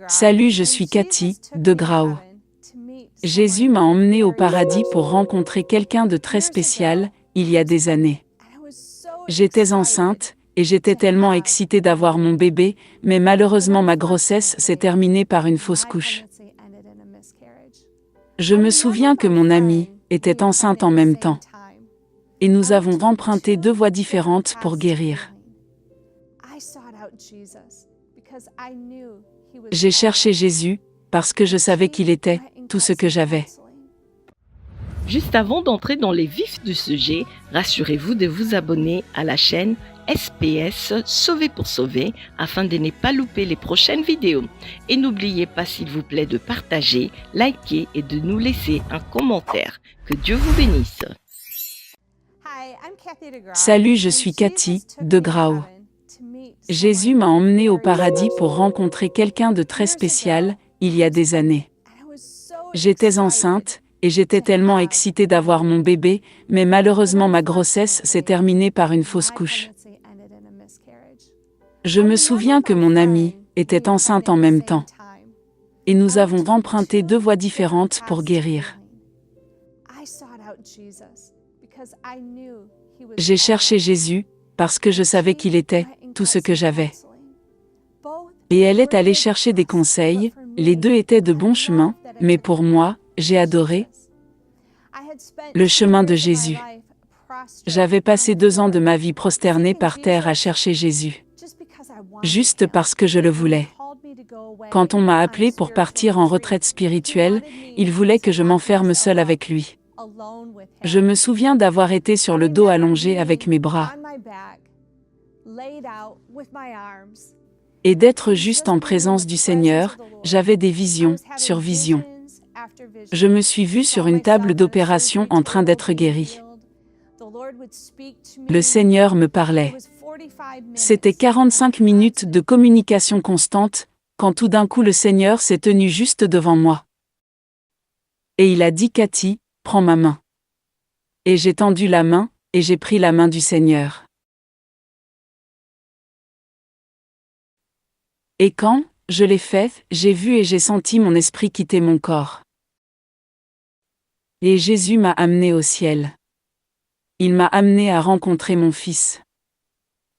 Salut, je suis Cathy, de Grau. Jésus m'a emmenée au paradis pour rencontrer quelqu'un de très spécial, il y a des années. J'étais enceinte, et j'étais tellement excitée d'avoir mon bébé, mais malheureusement ma grossesse s'est terminée par une fausse couche. Je me souviens que mon amie était enceinte en même temps. Et nous avons emprunté 2 voies différentes pour guérir. J'ai cherché Jésus, parce que je savais qu'il était tout ce que j'avais. Juste avant d'entrer dans les vifs du sujet, rassurez-vous de vous abonner à la chaîne SPS Sauver pour Sauver afin de ne pas louper les prochaines vidéos. Et n'oubliez pas s'il vous plaît de partager, liker et de nous laisser un commentaire. Que Dieu vous bénisse. Salut, je suis Cathy, de Grau. Jésus m'a emmenée au paradis pour rencontrer quelqu'un de très spécial, il y a des années. J'étais enceinte, et j'étais tellement excitée d'avoir mon bébé, mais malheureusement ma grossesse s'est terminée par une fausse couche. Je me souviens que mon amie était enceinte en même temps. Et nous avons emprunté 2 voies différentes pour guérir. J'ai cherché Jésus, parce que je savais qu'il était tout ce que j'avais. Et elle est allée chercher des conseils, les 2 étaient de bons chemins, mais pour moi, j'ai adoré le chemin de Jésus. J'avais passé 2 ans de ma vie prosternée par terre à chercher Jésus. Juste parce que je le voulais. Quand on m'a appelé pour partir en retraite spirituelle, il voulait que je m'enferme seule avec lui. Je me souviens d'avoir été sur le dos allongé avec mes bras. Et d'être juste en présence du Seigneur, j'avais des visions sur visions. Je me suis vue sur une table d'opération en train d'être guérie. Le Seigneur me parlait. C'était 45 minutes de communication constante, quand tout d'un coup le Seigneur s'est tenu juste devant moi. Et il a dit: Cathy, prends ma main. Et j'ai tendu la main, et j'ai pris la main du Seigneur. Et quand je l'ai fait, j'ai vu et j'ai senti mon esprit quitter mon corps. Et Jésus m'a amené au ciel. Il m'a amené à rencontrer mon fils.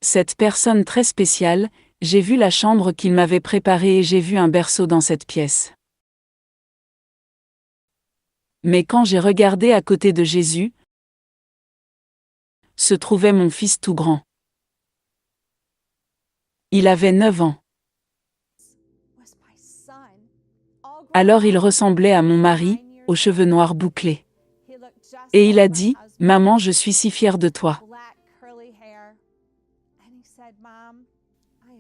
Cette personne très spéciale, j'ai vu la chambre qu'il m'avait préparée et j'ai vu un berceau dans cette pièce. Mais quand j'ai regardé à côté de Jésus, se trouvait mon fils tout grand. Il avait 9 ans. Alors il ressemblait à mon mari, aux cheveux noirs bouclés. Et il a dit: Maman, je suis si fière de toi.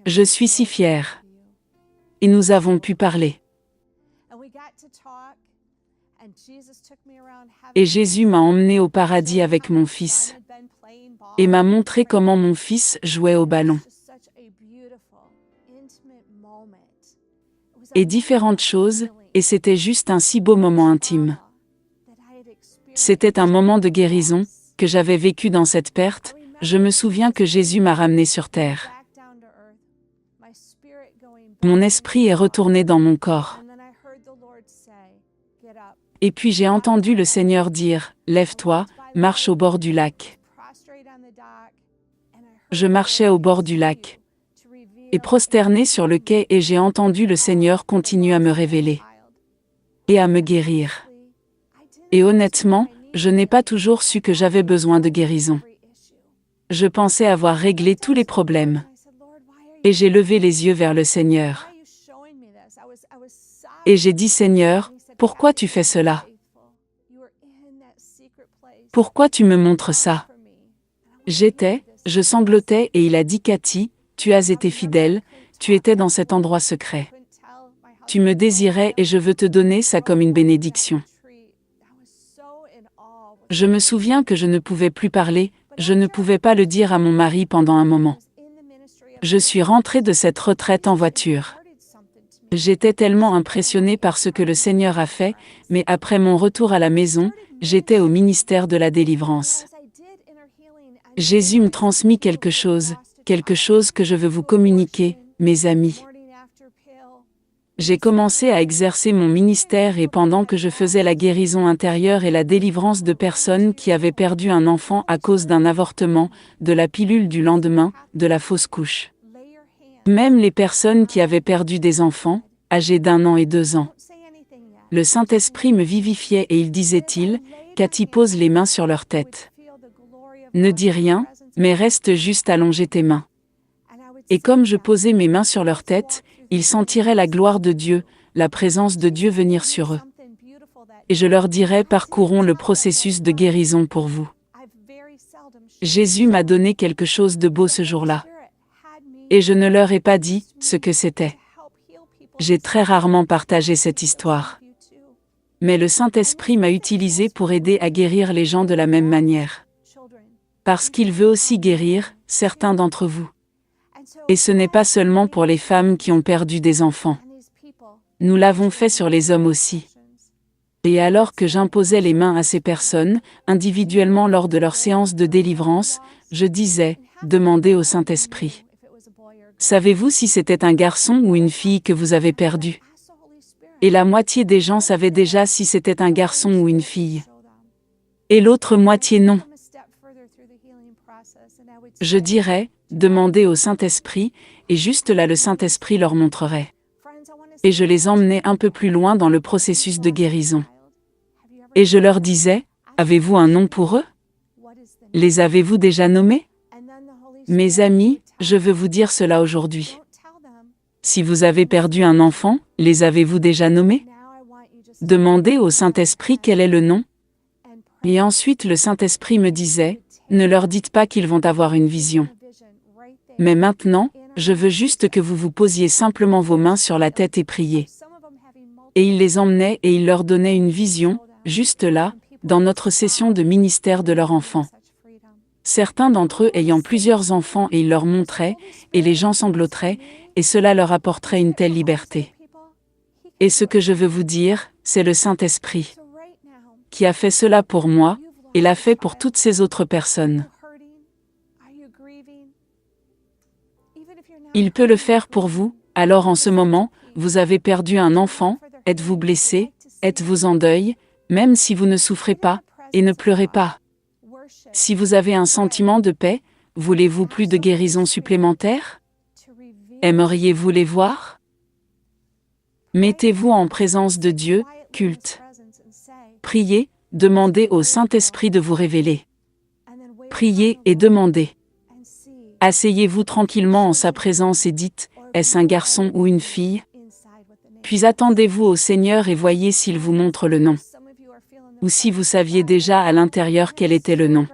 Je suis si fière. Et nous avons pu parler. Et Jésus m'a emmenée au paradis avec mon fils. Et m'a montré comment mon fils jouait au ballon. Et différentes choses, et c'était juste un si beau moment intime. C'était un moment de guérison, que j'avais vécu dans cette perte. Je me souviens que Jésus m'a ramené sur terre. Mon esprit est retourné dans mon corps. Et puis j'ai entendu le Seigneur dire: Lève-toi, marche au bord du lac. Je marchais au bord du lac. Et prosterné sur le quai, et j'ai entendu le Seigneur continuer à me révéler. Et à me guérir. Et honnêtement, je n'ai pas toujours su que j'avais besoin de guérison. Je pensais avoir réglé tous les problèmes. Et j'ai levé les yeux vers le Seigneur. Et j'ai dit: Seigneur, pourquoi tu fais cela? Pourquoi tu me montres ça? Je sanglotais et il a dit: Cathy, tu as été fidèle, tu étais dans cet endroit secret. Tu me désirais et je veux te donner ça comme une bénédiction. Je me souviens que je ne pouvais plus parler, je ne pouvais pas le dire à mon mari pendant un moment. Je suis rentrée de cette retraite en voiture. J'étais tellement impressionnée par ce que le Seigneur a fait, mais après mon retour à la maison, j'étais au ministère de la délivrance. Jésus me transmit quelque chose que je veux vous communiquer, mes amis. J'ai commencé à exercer mon ministère et pendant que je faisais la guérison intérieure et la délivrance de personnes qui avaient perdu un enfant à cause d'un avortement, de la pilule du lendemain, de la fausse couche. Même les personnes qui avaient perdu des enfants, âgés d'1 an et 2 ans. Le Saint-Esprit me vivifiait et il disait-il, Cathy, pose les mains sur leur tête. Ne dis rien, mais reste juste allonger tes mains. Et comme je posais mes mains sur leur tête, ils sentiraient la gloire de Dieu, la présence de Dieu venir sur eux. Et je leur dirais, parcourons le processus de guérison pour vous. Jésus m'a donné quelque chose de beau ce jour-là. Et je ne leur ai pas dit ce que c'était. J'ai très rarement partagé cette histoire. Mais le Saint-Esprit m'a utilisé pour aider à guérir les gens de la même manière. Parce qu'il veut aussi guérir certains d'entre vous. Et ce n'est pas seulement pour les femmes qui ont perdu des enfants. Nous l'avons fait sur les hommes aussi. Et alors que j'imposais les mains à ces personnes, individuellement lors de leur séance de délivrance, je disais, demandez au Saint-Esprit. Savez-vous si c'était un garçon ou une fille que vous avez perdu? Et la moitié des gens savaient déjà si c'était un garçon ou une fille. Et l'autre moitié non. Je dirais, demandez au Saint-Esprit, et juste là le Saint-Esprit leur montrerait. Et je les emmenais un peu plus loin dans le processus de guérison. Et je leur disais, avez-vous un nom pour eux? Les avez-vous déjà nommés? Mes amis, je veux vous dire cela aujourd'hui. Si vous avez perdu un enfant, les avez-vous déjà nommés? Demandez au Saint-Esprit quel est le nom. Et ensuite le Saint-Esprit me disait, ne leur dites pas qu'ils vont avoir une vision. Mais maintenant, je veux juste que vous vous posiez simplement vos mains sur la tête et priez. Et il les emmenait et il leur donnait une vision, juste là, dans notre session de ministère de leur enfant. Certains d'entre eux ayant plusieurs enfants et il leur montrait, et les gens sangloteraient, et cela leur apporterait une telle liberté. Et ce que je veux vous dire, c'est le Saint-Esprit qui a fait cela pour moi, et l'a fait pour toutes ces autres personnes. Il peut le faire pour vous, alors en ce moment, vous avez perdu un enfant, êtes-vous blessé, êtes-vous en deuil, même si vous ne souffrez pas, et ne pleurez pas. Si vous avez un sentiment de paix, voulez-vous plus de guérison supplémentaire? Aimeriez-vous les voir? Mettez-vous en présence de Dieu, culte. Priez, demandez au Saint-Esprit de vous révéler. Priez et demandez. Asseyez-vous tranquillement en sa présence et dites, est-ce un garçon ou une fille? Puis attendez-vous au Seigneur et voyez s'il vous montre le nom. Ou si vous saviez déjà à l'intérieur quel était le nom.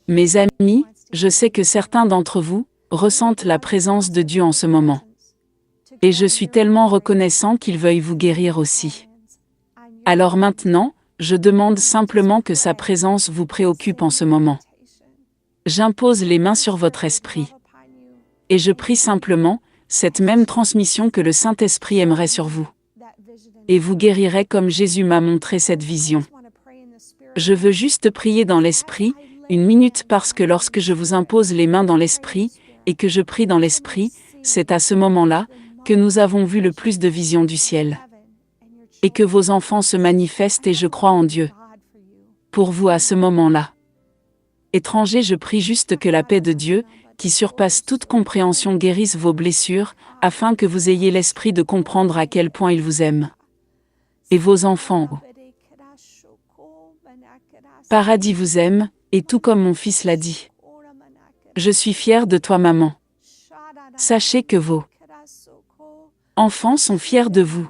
Mes amis, je sais que certains d'entre vous ressentent la présence de Dieu en ce moment. Et je suis tellement reconnaissant qu'il veuille vous guérir aussi. Alors maintenant, je demande simplement que sa présence vous préoccupe en ce moment. J'impose les mains sur votre esprit. Et je prie simplement, cette même transmission que le Saint-Esprit aimerait sur vous. Et vous guérirez comme Jésus m'a montré cette vision. Je veux juste prier dans l'esprit, 1 minute parce que lorsque je vous impose les mains dans l'esprit, et que je prie dans l'esprit, c'est à ce moment-là, que nous avons vu le plus de visions du ciel. Et que vos enfants se manifestent et je crois en Dieu. Pour vous à ce moment-là. Étrangers, je prie juste que la paix de Dieu, qui surpasse toute compréhension, guérisse vos blessures, afin que vous ayez l'esprit de comprendre à quel point il vous aime. Et vos enfants. Paradis vous aime, et tout comme mon fils l'a dit. Je suis fière de toi, maman. Sachez que vos enfants sont fiers de vous.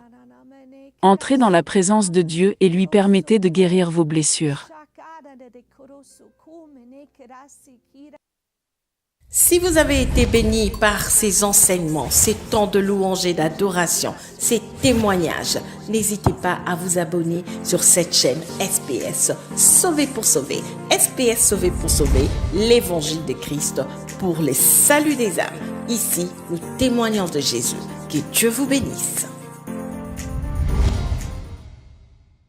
Entrez dans la présence de Dieu et lui permettez de guérir vos blessures. Si vous avez été béni par ces enseignements, ces temps de louange et d'adoration, ces témoignages, n'hésitez pas à vous abonner sur cette chaîne SPS Sauvé pour sauver. SPS Sauvé pour sauver, l'évangile de Christ pour les saluts des âmes. Ici, nous témoignons de Jésus. Que Dieu vous bénisse.